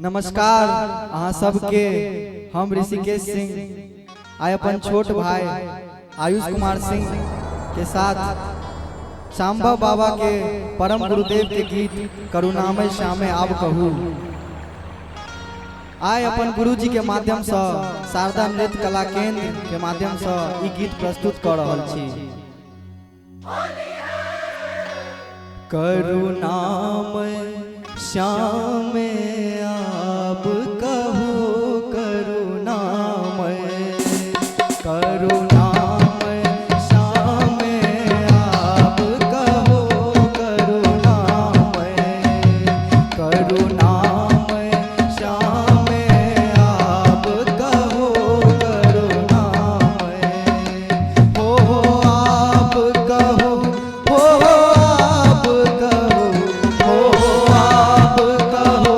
नमस्कार अहाँ सबके हम ऋषिकेश सिंह आए अपन छोट भाई आयुष कुमार सिंह के साथ सांबा बाबा के परम गुरुदेव के गीत करुणामय श्यामे आब कहू आए अपन गुरुजी के माध्यम से शारदा नृत्य कला केंद्र के माध्यम से ई गीत प्रस्तुत कर रहल छी। करुणामय श्यामे आब कहू करुणामय करुणामय श्यामे आब कहू करुणामय करुणामय श्यामे आब कहू करुणामय हो आप कहू हो आप कहू हो आप कहू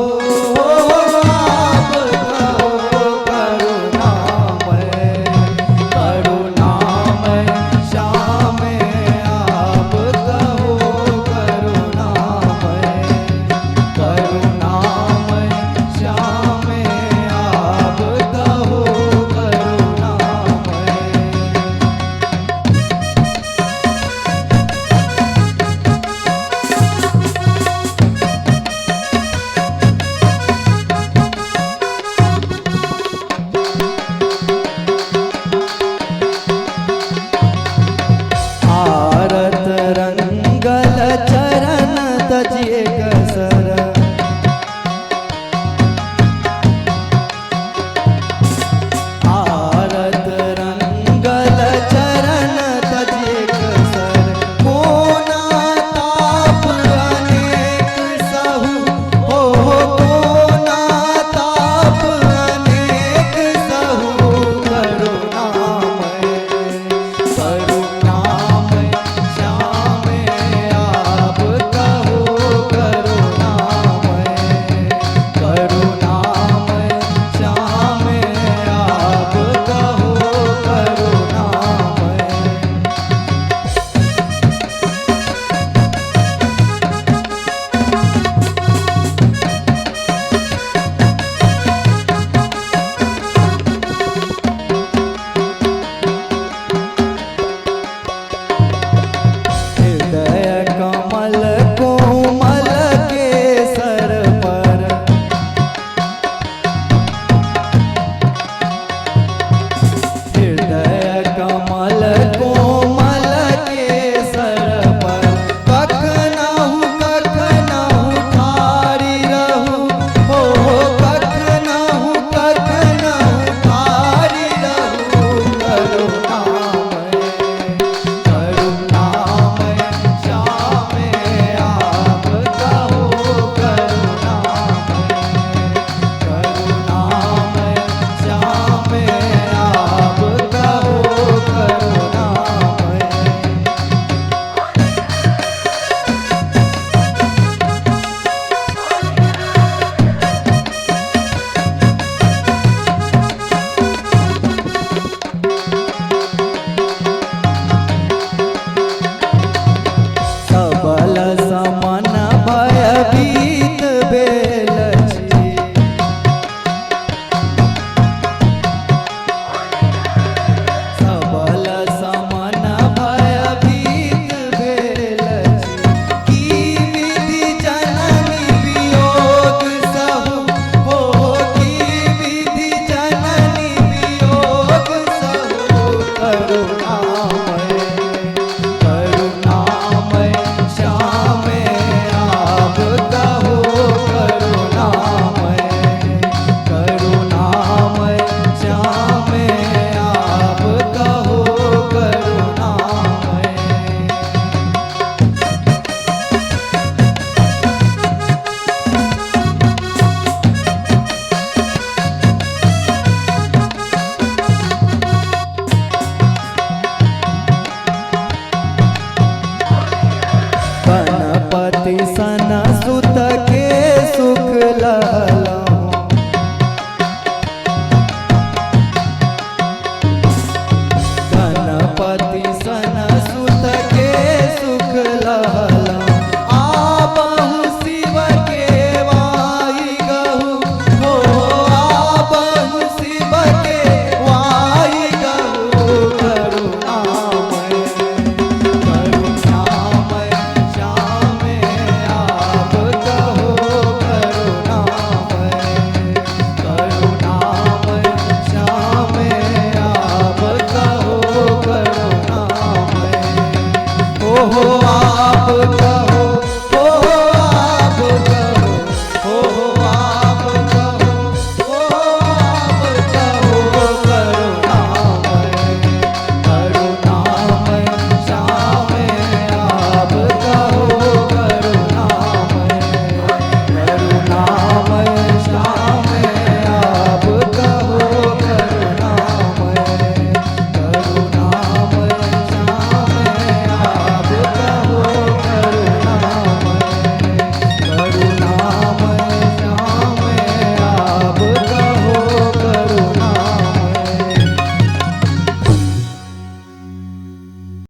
गणपति सन सुत के सुख लहरी